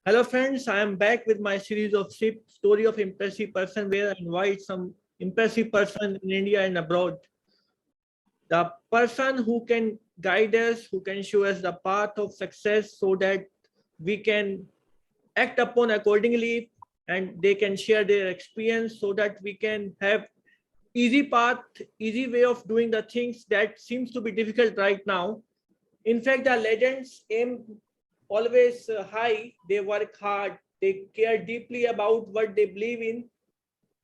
Hello friends, I am back with my series of SIP, Story of Impressive Person, where I invite some impressive person in India and abroad. The person who can guide us, who can show us the path of success so that we can act upon accordingly and they can share their experience so that we can have easy path, easy way of doing the things that seems to be difficult right now. In fact, the legends aim always high, they work hard, they care deeply about what they believe in,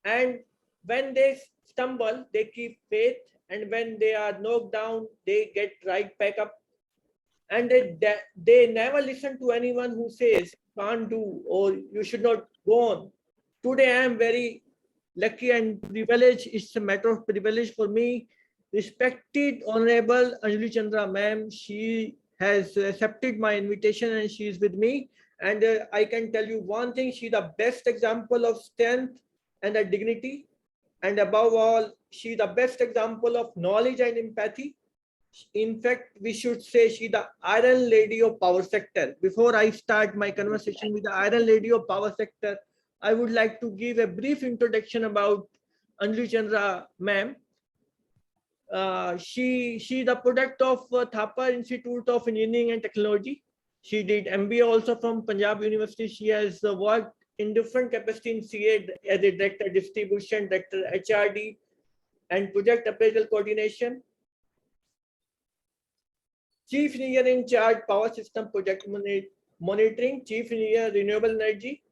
and when they stumble, they keep faith, and when they are knocked down, they get right back up, and they never listen to anyone who says can't do or you should not go on. Today, I am very lucky and privileged. It's a matter of privilege for me. Respected Honorable Anjuli Chandra, ma'am, she has accepted my invitation and she is with me. And I can tell you one thing: she's the best example of strength and dignity. And above all, she's the best example of knowledge and empathy. In fact, we should say she's the Iron Lady of Power Sector. Before I start my conversation with the Iron Lady of Power Sector, I would like to give a brief introduction about Anjali Chandra, ma'am. She the product of Thapar Institute of Engineering and Technology. She did MBA also from Punjab University. She has worked in different capacity in CA as a director distribution, director HRD, and project appraisal coordination. Chief Engineer in charge Power System Project Monitoring, Chief Engineer Renewable Energy,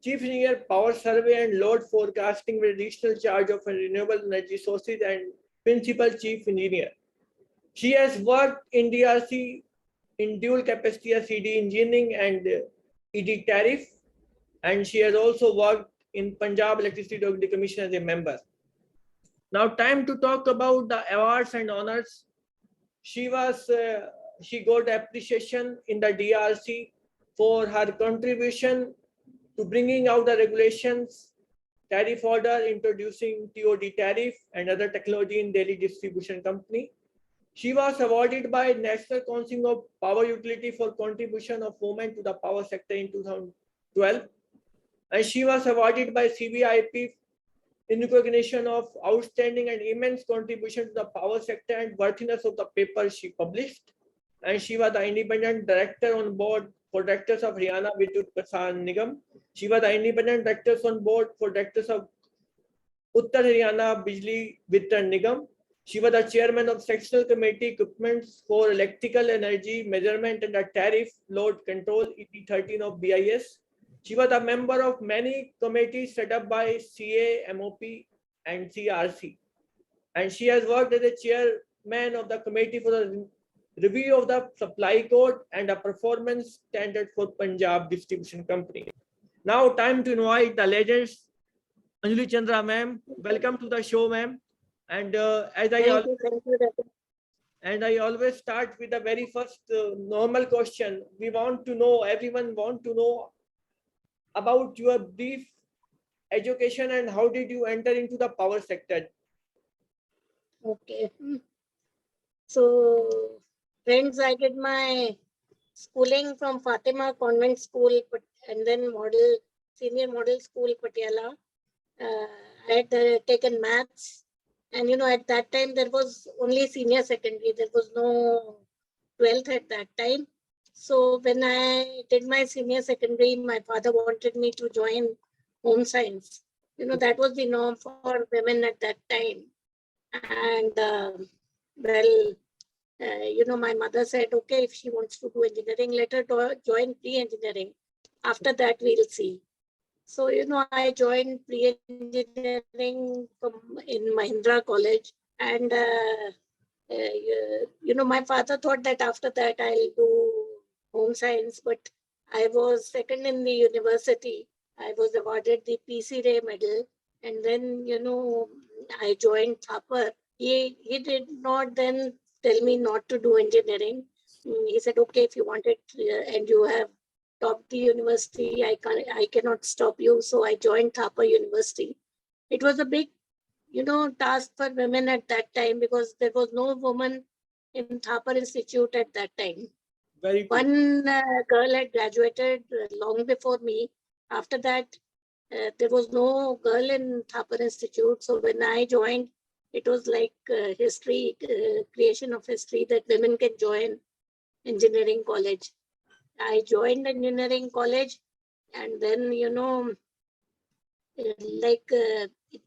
Chief Engineer Power Survey and Load Forecasting with additional charge of renewable energy sources and Principal Chief Engineer. She has worked in DRC in dual capacity as CD engineering and ED tariff, and she has also worked in Punjab Electricity Regulatory Commission as a member. Now, time to talk about the awards and honors. She got appreciation in the DRC for her contribution to bringing out the regulations, tariff order, introducing TOD tariff and other technology in Delhi Distribution Company. She was awarded by National Council of Power Utility for contribution of women to the power sector in 2012. And she was awarded by CBIP in recognition of outstanding and immense contribution to the power sector and worthiness of the paper she published. And she was the independent director on board for directors of Haryana Vidyut Prasaran Nigam. She was the independent directors on board for directors of Uttar Haryana Bijli Vitran Nigam. She was the chairman of sectional committee equipments for electrical energy measurement and the tariff load control ET13 of BIS. She was a member of many committees set up by CA, MOP, and CRC. And she has worked as a chairman of the committee for the review of the supply code and a performance standard for Punjab Distribution Company. Now, time to invite the legends. Anjuli Chandra, ma'am, welcome to the show, ma'am. And I always start with the very first normal question. Everyone want to know about your brief education and how did you enter into the power sector? Okay. So, friends, I did my schooling from Fatima Convent School and then Senior Model School, Patiala. I had taken maths. And, at that time, there was only senior secondary. There was no 12th at that time. So when I did my senior secondary, my father wanted me to join home science. That was the norm for women at that time. And, my mother said, okay, if she wants to do engineering, let her join pre-engineering. After that, we'll see. So, I joined pre-engineering in Mahindra College. And, my father thought that after that I'll do home science. But I was second in the university. I was awarded the PC Ray medal. And then, I joined Thapar. He did not then tell me not to do engineering. He said, okay, if you want it and you have topped the university, I cannot stop you. So I joined Thapar University. It was a big, task for women at that time because there was no woman in Thapar Institute at that time. Very good. One girl had graduated long before me. After that, there was no girl in Thapar Institute. So when I joined, it was like history, creation of history, that women can join engineering college. I joined engineering college, and then,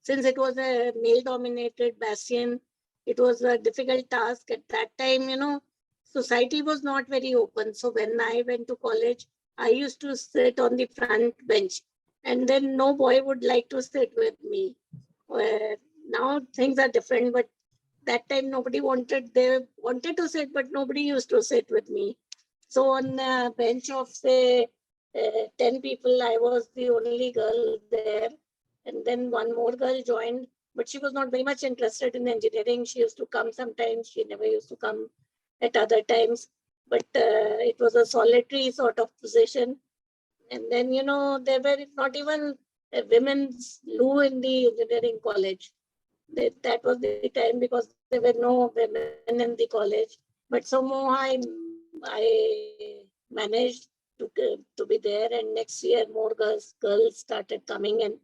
since it was a male-dominated bastion, it was a difficult task at that time. Society was not very open. So when I went to college, I used to sit on the front bench, and then no boy would like to sit with me. Now things are different, but that time nobody wanted. They wanted to sit, but nobody used to sit with me. So on a bench of, say, 10 people, I was the only girl there. And then one more girl joined, but she was not very much interested in engineering. She used to come sometimes. She never used to come at other times. But it was a solitary sort of position. And then, there were not even a women's loo in the engineering college. That was the time, because there were no women in the college. But somehow I managed to be there, and next year more girls started coming in.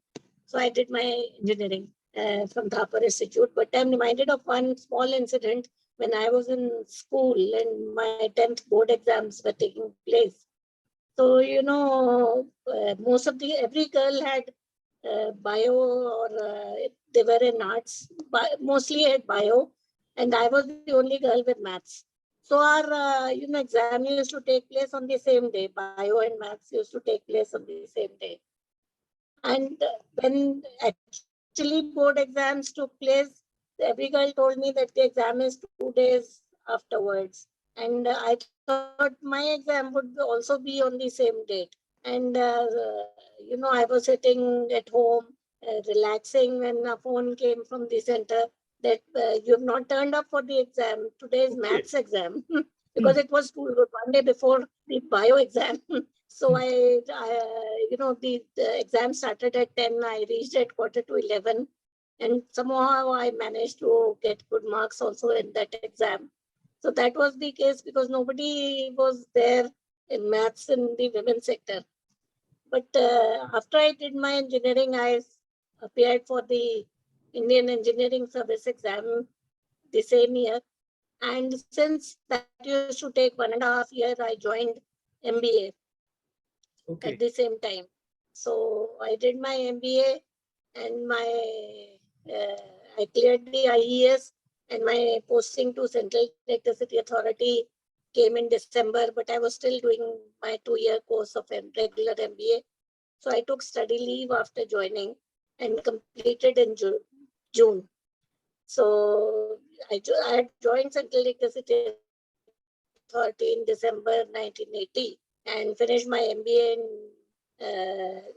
So I did my engineering from Thapar Institute. But I'm reminded of one small incident when I was in school and my 10th board exams were taking place. So, most of every girl had bio, or they were in arts, mostly had bio, and I was the only girl with maths. So our, exam used to take place on the same day. Bio and maths used to take place on the same day. And when actually board exams took place, every girl told me that the exam is 2 days afterwards. And I thought my exam would also be on the same date. And, I was sitting at home, relaxing, when a phone came from the center that you have not turned up for the exam. Today's maths exam, because it was 1 day before the bio exam. So the exam started at 10. I reached at 11:15. And somehow I managed to get good marks also in that exam. So that was the case, because nobody was there in maths in the women's sector. But after I did my engineering, I appeared for the Indian Engineering Service exam the same year. And since that used to take 1.5 years, I joined MBA at the same time. So I did my MBA, and I cleared the IES, and my posting to Central Electricity Authority came in December, but I was still doing my 2-year course of regular MBA. So I took study leave after joining and completed in June. So I had joined Central Electricity Authority in December 1980 and finished my MBA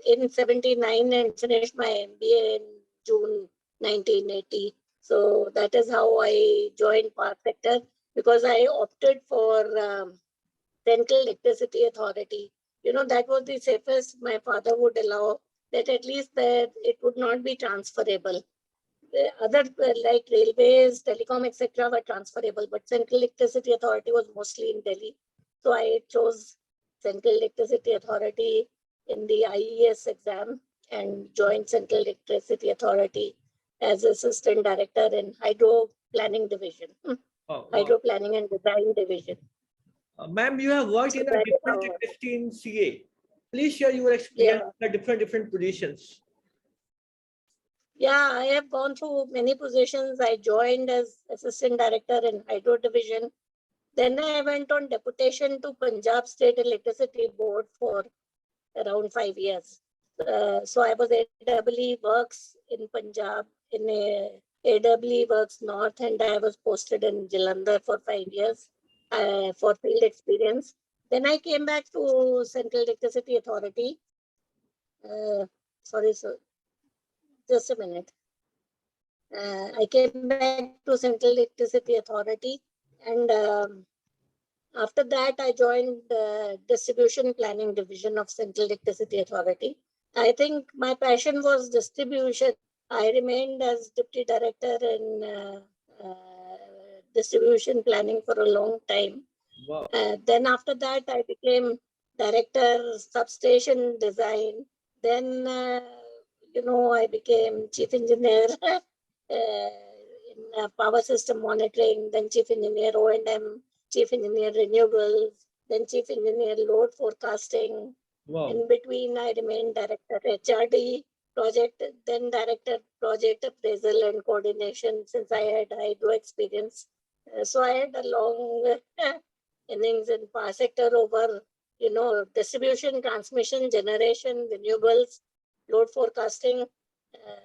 in 79 and finished my MBA in June 1980. So that is how I joined power sector, because I opted for Central Electricity Authority. That was the safest my father would allow, that at least that it would not be transferable. Other like railways, telecom, etc. were transferable, but Central Electricity Authority was mostly in Delhi. So I chose Central Electricity Authority in the IES exam and joined Central Electricity Authority as Assistant Director in Hydro Planning Division. Hydro Planning and Design Division. Ma'am, you have worked in a different industry in CA. Please share your experience in different positions. Yeah, I have gone through many positions. I joined as Assistant Director in Hydro Division. Then I went on deputation to Punjab State Electricity Board for around 5 years. So I was AEE Works in Punjab, in AEE Works North, and I was posted in Jalandhar for 5 years for field experience. Then I came back to Central Electricity Authority. Sorry, sir. Just a minute. I came back to Central Electricity Authority, and after that I joined the Distribution Planning Division of Central Electricity Authority. I think my passion was distribution. I remained as Deputy Director in Distribution Planning for a long time. Wow. Then after that, I became director substation design. Then, I became chief engineer in power system monitoring, then chief engineer O&M, chief engineer renewables, then chief engineer load forecasting. Wow. In between, I remained director HRD project, then director project appraisal and coordination since I had hydro experience. So I had a long innings in power sector over, distribution, transmission, generation, renewables, load forecasting.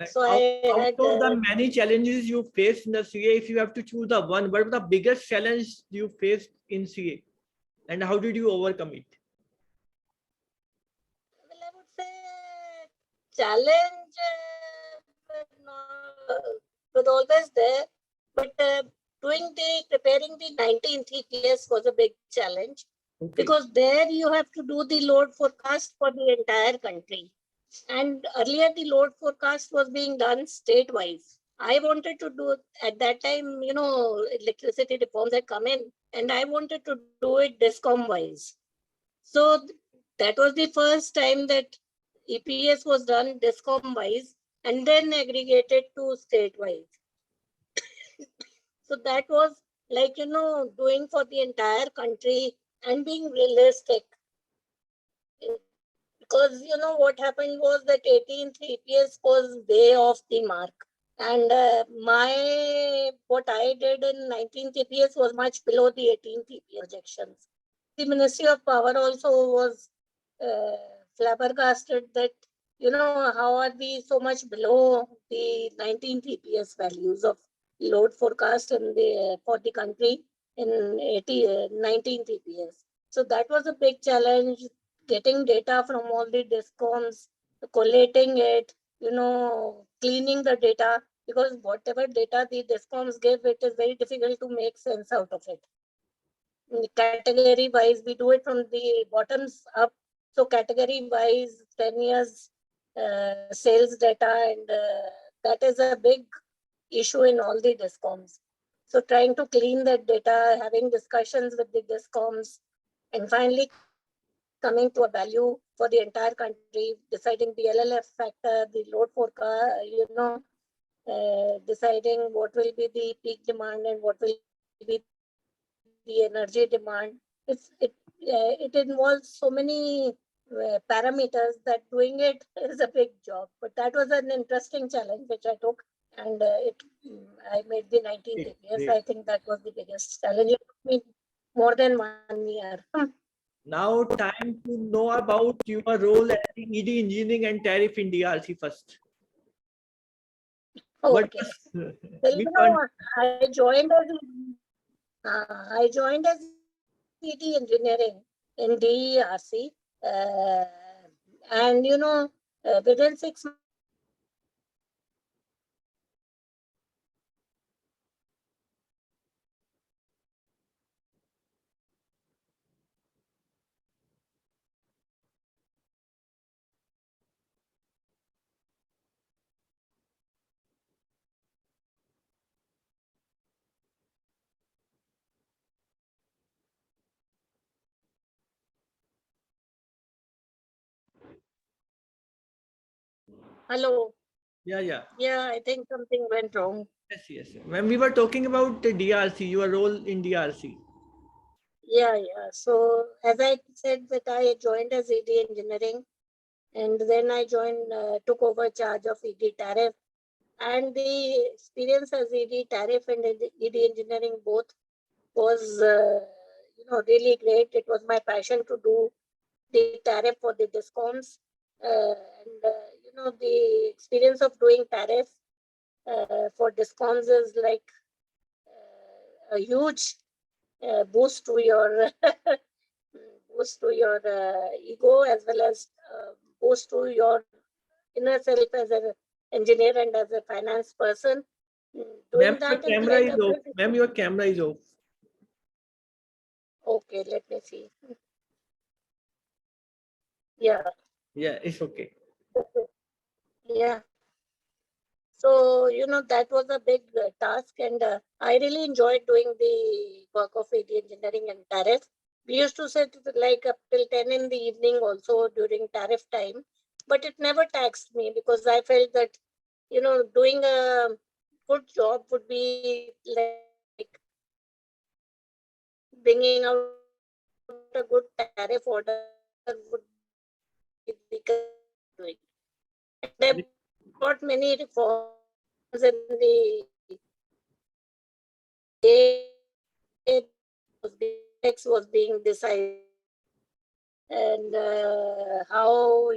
So I Out had of the many challenges you faced in the CA, if you have to choose the one, what was the biggest challenge you faced in CA, and how did you overcome it? well, I would say challenge was always there, but preparing the 19th EPS was a big challenge. Okay. Because there you have to do the load forecast for the entire country. And earlier the load forecast was being done state-wise. I wanted to do, at that time, electricity reforms had come in, and I wanted to do it DISCOM-wise. So that was the first time that EPS was done DISCOM-wise and then aggregated to state-wise. So that was like, doing for the entire country and being realistic. Because, what happened was that 18th EPS was way off the mark. And what I did in 19th EPS was much below the 18th EPS projections. The Ministry of Power also was flabbergasted that, how are we so much below the 19th EPS values of load forecast for the country in 19th EPS. So that was a big challenge, getting data from all the DISCOMs, collating it, cleaning the data, because whatever data the DISCOMs give, it is very difficult to make sense out of it. Category wise, we do it from the bottoms up. So category wise, 10 years sales data, and that is a big issue in all the DISCOMs. So trying to clean that data, having discussions with the DISCOMs, and finally coming to a value for the entire country, deciding the LLF factor, the load forecast, deciding what will be the peak demand and what will be the energy demand. It involves so many parameters that doing it is a big job. But that was an interesting challenge which I took, and I made the 19th EPS. I think that was the biggest challenge. It took me more than 1 year. Now, time to know about your role at the ED Engineering and Tariff in DRC first. Okay. Well, I joined as ED engineering in DRC, and within 6 months I was promoted to Hello. Yeah. Yeah, I think something went wrong. Yes. When we were talking about the DRC, your role in DRC. Yeah. So as I said that I joined as ED engineering, and then I took over charge of ED tariff, and the experience as ED tariff and ED engineering both was really great. It was my passion to do the tariff for the DISCOMs, and the experience of doing tariff for DISCOMs is like a huge boost to your ego, as well as boost to your inner self as an engineer and as a finance person. Doing that is like a big... Ma'am, your camera is off. Okay, let me see. Yeah. Yeah, it's okay. Yeah. So, that was a big task, and I really enjoyed doing the work of AD engineering and tariff. We used to sit like up till 10 in the evening also during tariff time, but it never taxed me because I felt that, doing a good job would be like bringing out a good tariff order would be the doing. And they brought many reforms in the way was being decided, and how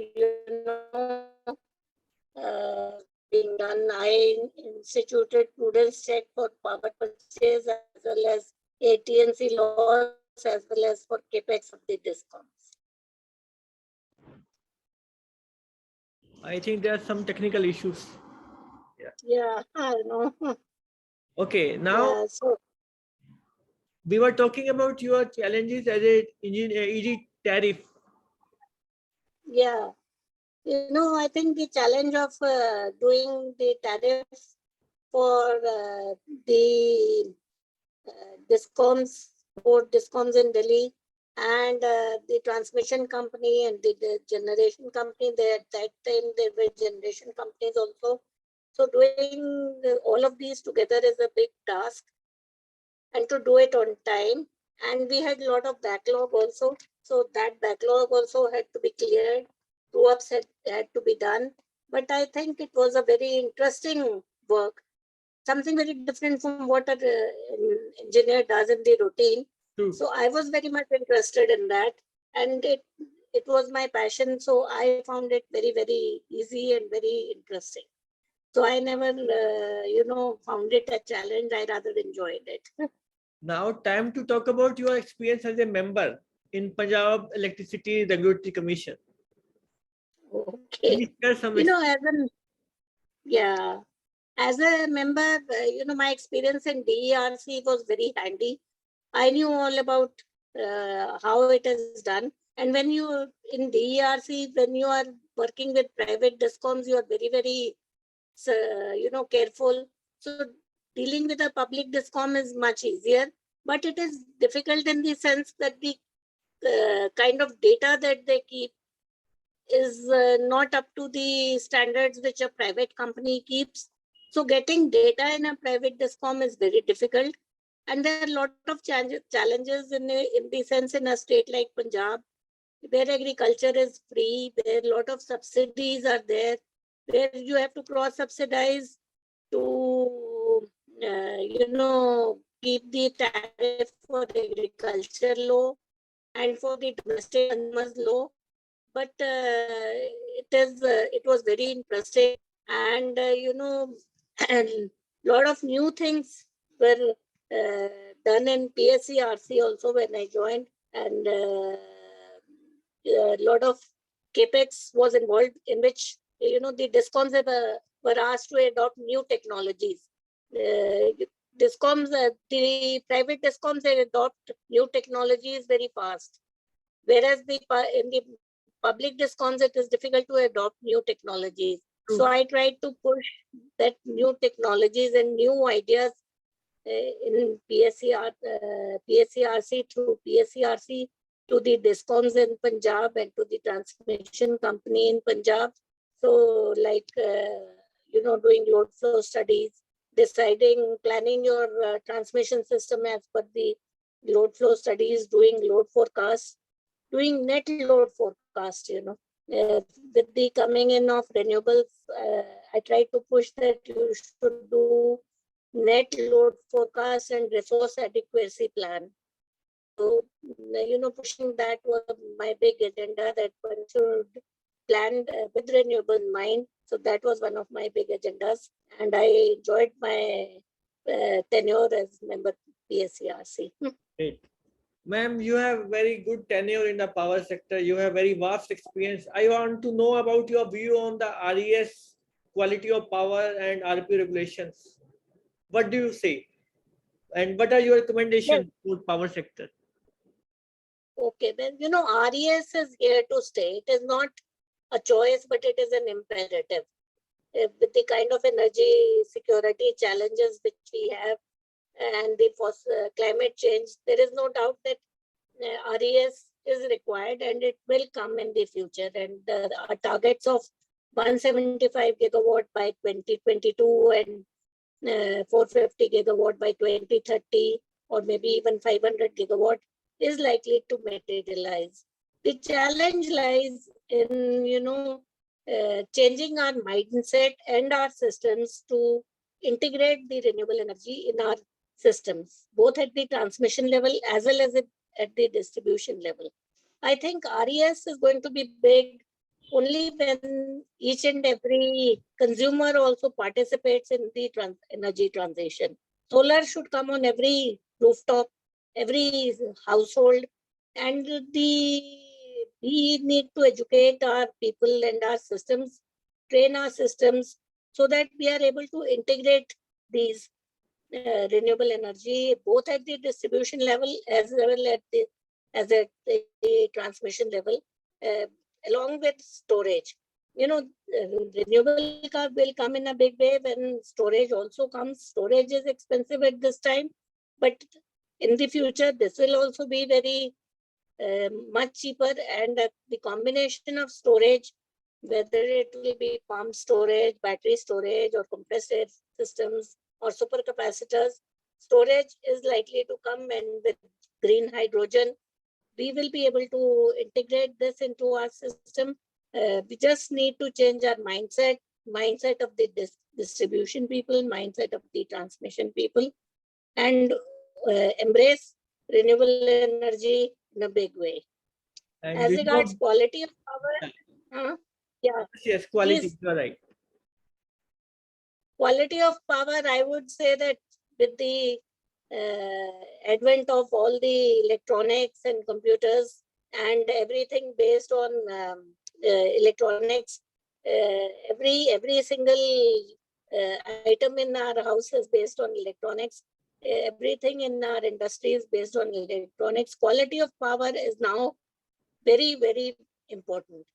being done. I instituted prudence check for power purchase as well as AT&C laws as well as for capex of the discoms. I think there are some technical issues. Yeah, I know. Okay, now Yeah, so we were talking about your challenges as a ED tariff. yeah, I think the challenge of doing the tariffs for the discoms, both discoms in Delhi and the transmission company and the generation company. At that time there were generation companies also. So doing all of these together is a big task, and to do it on time. And we had a lot of backlog also. So that backlog also had to be cleared. True-ups had to be done. But I think it was a very interesting work, something very different from what an engineer does in the routine. True. So I was very much interested in that, and it was my passion. So I found it very, very easy and very interesting. So I never, found it a challenge. I rather enjoyed it. Now, time to talk about your experience as a member in Punjab Electricity Regulatory Commission. Can you Okay. share some? As a member, my experience in DERC was very handy. I knew all about how it is done. And when you in DERC, when you are working with private discoms, you are very, very, careful. So dealing with a public discom is much easier, but it is difficult in the sense that the kind of data that they keep is not up to the standards which a private company keeps. So getting data in a private discom is very difficult. And there are a lot of challenges in the sense in a state like Punjab, where agriculture is free, where a lot of subsidies are there, where you have to cross-subsidize to, keep the tariff for agriculture low and for the domestic consumers low. But it was very interesting, and a lot of new things were done in PSCRC also when I joined, and a lot of capex was involved in which the discoms were asked to adopt new technologies. Discoms, the private discoms, they adopt new technologies very fast, whereas in the public discoms, it is difficult to adopt new technologies. True. So I tried to push that new technologies and new ideas in PSCRC through PSCRC to the discoms in Punjab and to the transmission company in Punjab. So like, doing load flow studies, deciding, planning your transmission system as per the load flow studies, doing load forecasts, doing net load forecast, with the coming in of renewables, I try to push that you should do net load forecast and resource adequacy plan. So, pushing that was my big agenda, that one should plan with renewable in mind. So that was one of my big agendas. And I enjoyed my tenure as member PSCRC. Great. Ma'am, you have very good tenure in the power sector. You have very vast experience. I want to know about your view on the RES, quality of power, and RP regulations. What do you say? And what are your recommendations for power sector? Okay, then RES is here to stay. It is not a choice, but it is an imperative. with the kind of energy security challenges which we have and the climate change, there is no doubt that RES is required and it will come in the future. And our targets of 175 gigawatt by 2022 and 450 gigawatt by 2030, or maybe even 500 gigawatt is likely to materialize. The challenge lies in, changing our mindset and our systems to integrate the renewable energy in our systems, both at the transmission level as well as at the distribution level. I think RES is going to be big only when each and every consumer also participates in the energy transition. Solar should come on every rooftop, every household, and we need to educate our people and our systems, train our systems so that we are able to integrate these renewable energy both at the distribution level as well as at the transmission level, along with storage. Renewable will come in a big way when storage also comes. Storage is expensive at this time, but in the future, this will also be very much cheaper. And the combination of storage, whether it will be pump storage, battery storage, or compressed air systems, or supercapacitors, storage is likely to come, and with green hydrogen, we will be able to integrate this into our system. We just need to change our mindset of the distribution people, mindset of the transmission people, and embrace renewable energy in a big way. And as regards quality of power, yes, quality, please. you're right. Quality of power, I would say that with the advent of all the electronics and computers and everything based on electronics, every single item in our house is based on electronics. Everything in our industry is based on electronics. Quality of power is now very, very important.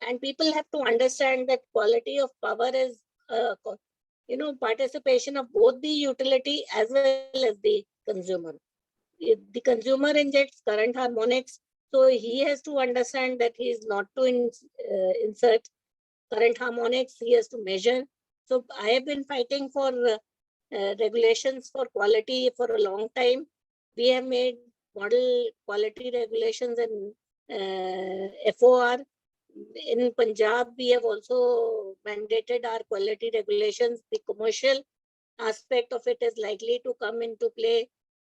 And people have to understand that quality of power is participation of both the utility as well as the consumer. The consumer injects current harmonics, so he has to understand that he is not to insert current harmonics, he has to measure. So I have been fighting for regulations for quality for a long time. We have made model quality regulations in FOR. In Punjab, we have also mandated our quality regulations. The commercial aspect of it is likely to come into play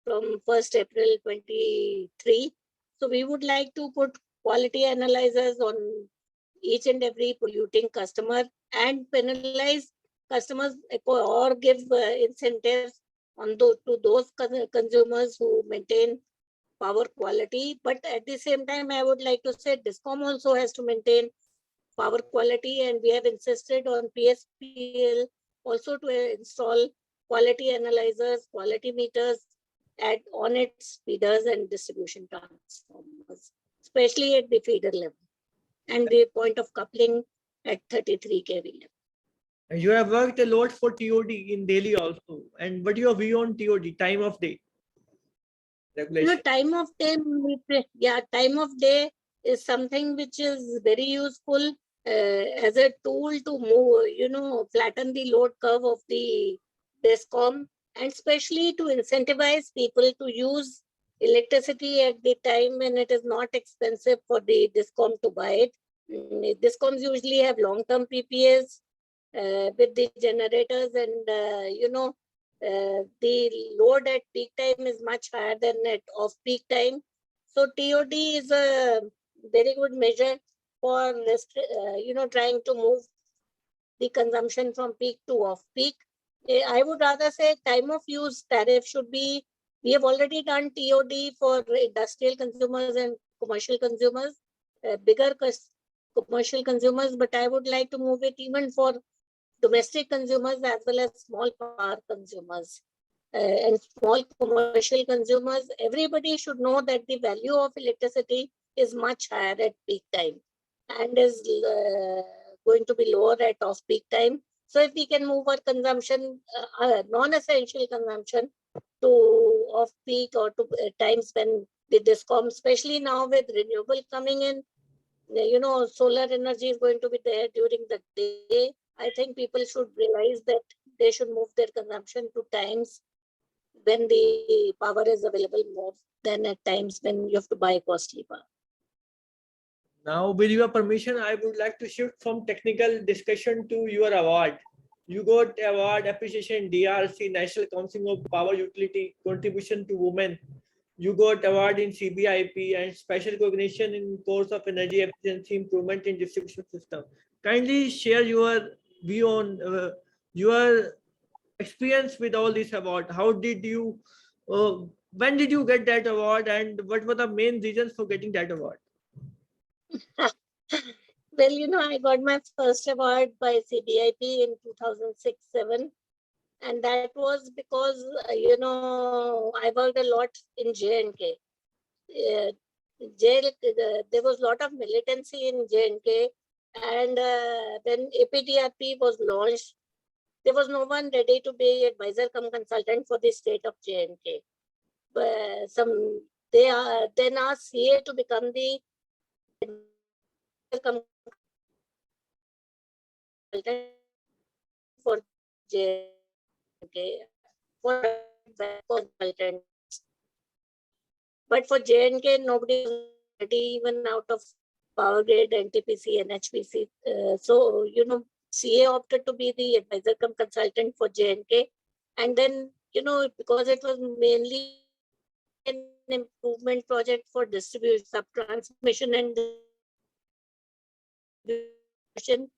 from 1st April 23. So we would like to put quality analyzers on each and every polluting customer and penalize customers or give incentives to those consumers who maintain power quality. But at the same time, I would like to say DISCOM also has to maintain power quality, and we have insisted on PSPL also to install quality analyzers, quality meters on its feeders and distribution transformers, especially at the feeder level and the point of coupling at 33 kV level. You have worked a lot for TOD in Delhi also. And what your view on TOD, time of day? Regulation. Time of day is something which is very useful as a tool to move, flatten the load curve of the DISCOM, and especially to incentivize people to use electricity at the time when it is not expensive for the DISCOM to buy it. DISCOMs usually have long-term PPAs with the generators, and the load at peak time is much higher than at off-peak time. So TOD is a very good measure for trying to move the consumption from peak to off-peak. I would rather say time of use tariff should be, we have already done TOD for industrial consumers and commercial consumers, bigger commercial consumers, but I would like to move it even for domestic consumers as well as small power consumers and small commercial consumers. Everybody should know that the value of electricity is much higher at peak time and is going to be lower at off-peak time. So if we can move our consumption, non-essential consumption to off-peak or to times when the DISCOM, especially now with renewable coming in, solar energy is going to be there during the day. I think people should realize that they should move their consumption to times when the power is available more than at times when you have to buy costly power. Now, with your permission, I would like to shift from technical discussion to your award. You got award appreciation DRC, National Council of Power Utility Contribution to Women. You got award in CBIP and special recognition in course of energy efficiency improvement in distribution system. Kindly share your view on your experience with all this award. How did you, when did you get that award, and what were the main reasons for getting that award? Well, I got my first award by CBIP in 2006-07. And that was because, I worked a lot in J&K. There was a lot of militancy in J&K. And when APDRP was launched, there was no one ready to be advisor cum consultant for the state of J&K. But they then asked CA to become the advisor cum consultant for J&K. For consultant. But for J&K, nobody was ready, even out of Power Grid, NTPC, and HPC. So, CA opted to be the advisor cum consultant for J&K. And then, because it was mainly an improvement project for distribution, sub-transmission and distribution,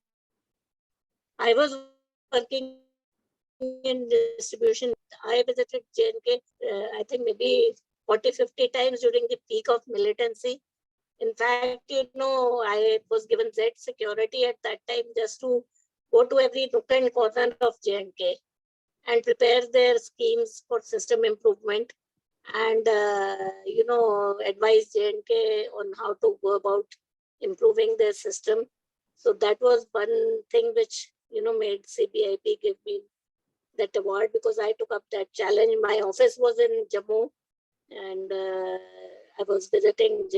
I was working in distribution. I visited J&K, I think maybe 40-50 times during the peak of militancy. In fact, I was given Z security at that time just to go to every nook and corner of J&K and prepare their schemes for system improvement and, advise J&K on how to go about improving their system. So that was one thing which, made CBIP give me that award, because I took up that challenge. My office was in Jammu, and I was visiting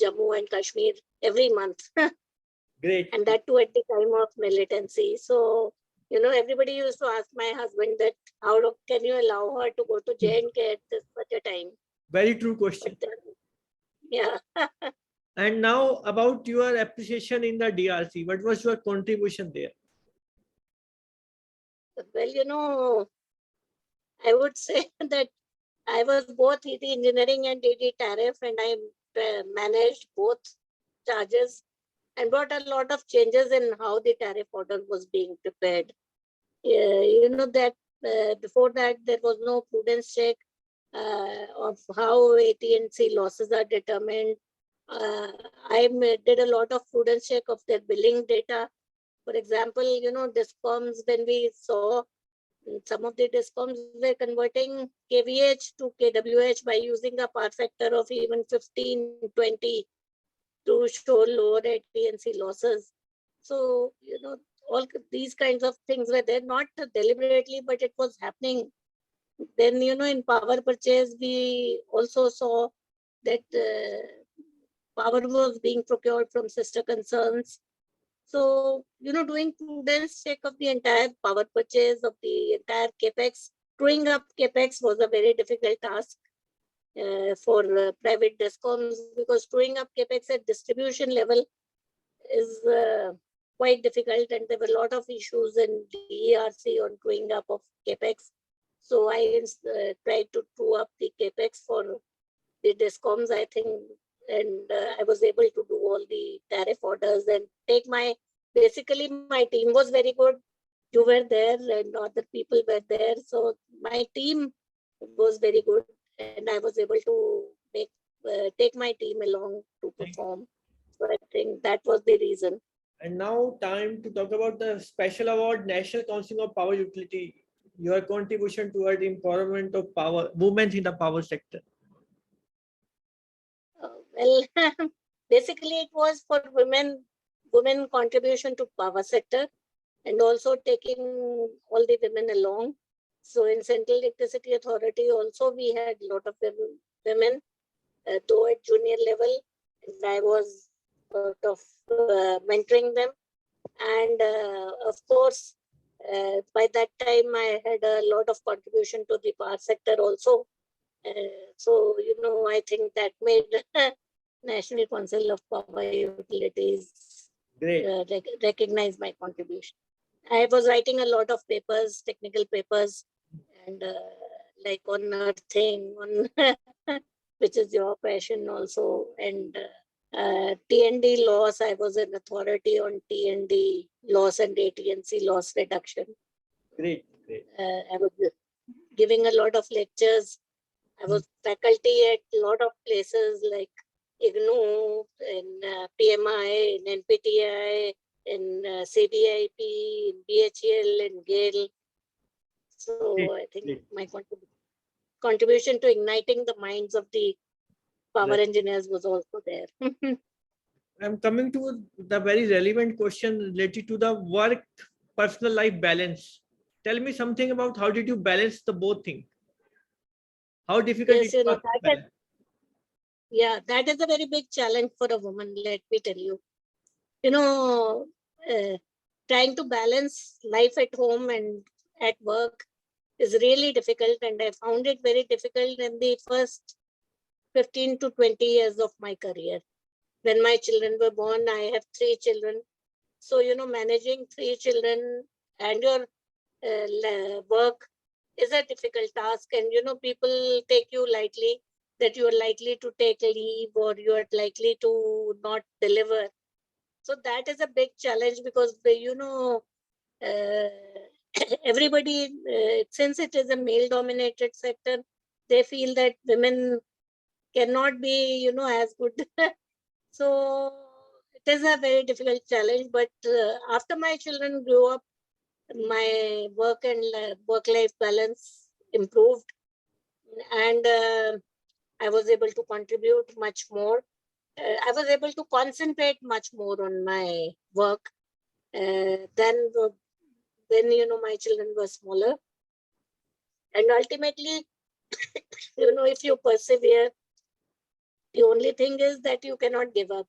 Jammu and Kashmir every month. Great. And that too at the time of militancy. So, everybody used to ask my husband that how can you allow her to go to J&K at such a time? Very true question. But, yeah. And now about your appreciation in the DRC, what was your contribution there? Well, I would say that I was both ED engineering and DD tariff, and I managed both charges and brought a lot of changes in how the tariff order was being prepared. That before that there was no prudence check of how AT&C losses are determined. I did a lot of prudence check of their billing data. For example, DISCOMs, when we saw some of the DISCOMs were converting KVH to KWH by using a power factor of even 15, 20 to show lower AT&C losses. So, all these kinds of things were there, not deliberately, but it was happening. Then, in power purchase, we also saw that power was being procured from sister concerns. So, doing prudence check of the entire power purchase of the entire capex, truing up capex was a very difficult task for private DISCOMs, because truing up capex at distribution level is quite difficult, and there were a lot of issues in DERC on truing up of capex. So I tried to true up the capex for the DISCOMs, I think, and I was able to do all the tariff orders and take basically my team was very good. You were there and other people were there. So my team was very good, and I was able to take my team along to perform. So I think that was the reason. And now time to talk about the special award, National Council of Power Utility, your contribution toward empowerment of power, women in the power sector. Well, basically it was for women contribution to power sector. and also taking all the women along. So in Central Electricity Authority also we had a lot of women, though at junior level, and I was sort of mentoring them. And of course, by that time I had a lot of contribution to the power sector also. So, I think that made National Council of Power Utilities recognize my contribution. I was writing a lot of papers, technical papers, and like on earthing, on which is your passion also, and T&D loss. I was an authority on T&D loss and AT&C loss reduction. Great. I was giving a lot of lectures. I was faculty at a lot of places like IGNU, in PMI, in NPTI, in CBIP, in BHEL, and GAIL. So I think my contribution to igniting the minds of the power engineers was also there. I'm coming to the very relevant question related to the work personal life balance. Tell me something about how did you balance the both things? How difficult yes, it was to balance? That is a very big challenge for a woman, let me tell you. Trying to balance life at home and at work is really difficult, and I found it very difficult in the first 15 to 20 years of my career. When my children were born, I have 3 children. So, managing 3 children and your work is a difficult task. And, people take you lightly, that you are likely to take leave or you are likely to not deliver. So that is a big challenge because, everybody, since it is a male-dominated sector, they feel that women cannot be, as good. So it is a very difficult challenge. But after my children grew up, my work and work-life balance improved, and I was able to contribute much more. I was able to concentrate much more on my work than when my children were smaller. And ultimately, if you persevere, the only thing is that you cannot give up.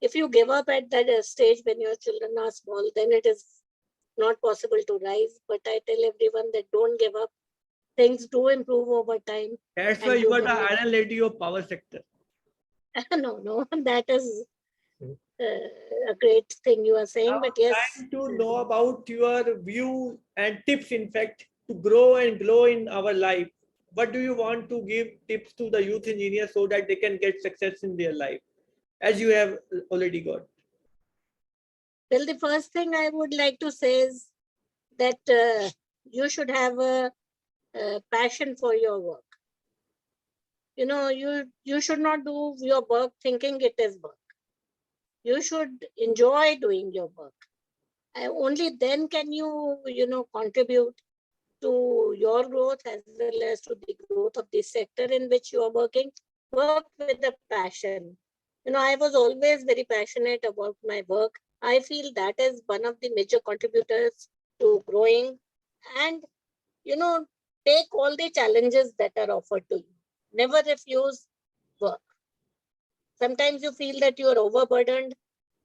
If you give up at that stage when your children are small, then it is not possible to rise. But I tell everyone that don't give up. Things do improve over time. That's why you are the iron lady of power sector. No, that is a great thing you are saying. But yes, I'm trying to know about your view and tips, in fact, to grow and glow in our life. What do you want to give tips to the youth engineers so that they can get success in their life, as you have already got? Well, the first thing I would like to say is that you should have a passion for your work. You should not do your work thinking it is work. You should enjoy doing your work. And only then can you, contribute to your growth as well as to the growth of the sector in which you are working. Work with a passion. I was always very passionate about my work. I feel that is one of the major contributors to growing, and, take all the challenges that are offered to you. Never refuse work. Sometimes you feel that you are overburdened,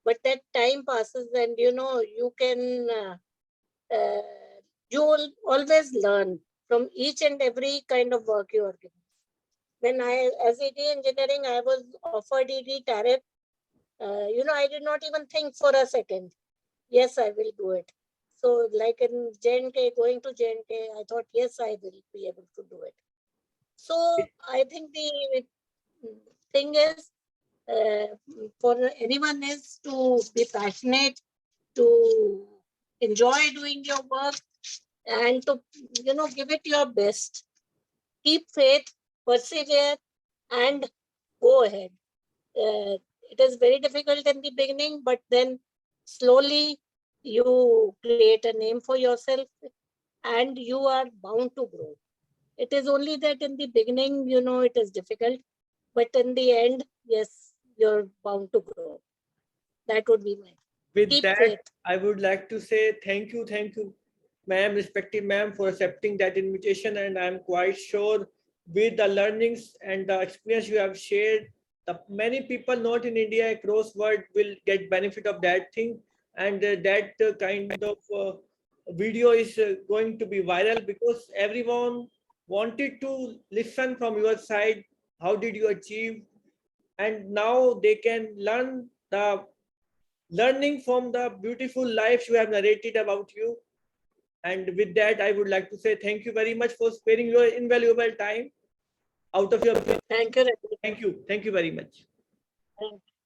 but that time passes and, you can, you will always learn from each and every kind of work you are given. When as ED engineering, I was offered ED tariff. I did not even think for a second. Yes, I will do it. So like in J&K, going to J&K, I thought, yes, I will be able to do it. So I think the thing is, for anyone is to be passionate, to enjoy doing your work, and to, give it your best. Keep faith, persevere, and go ahead. It is very difficult in the beginning, but then slowly you create a name for yourself and you are bound to grow. It is only that in the beginning, it is difficult, but in the end, yes, you're bound to grow. That would be my. With Keep that, faith. I would like to say thank you, ma'am, respected ma'am, for accepting that invitation. And I'm quite sure with the learnings and the experience you have shared, the many people not in India across world will get benefit of that thing. And that kind of video is going to be viral because everyone wanted to listen from your side. How did you achieve? And now they can learning from the beautiful lives you have narrated about you. And with that, I would like to say thank you very much for sparing your invaluable time out of your. Thank you, Ravi. Thank you. Thank you very much. Thank you.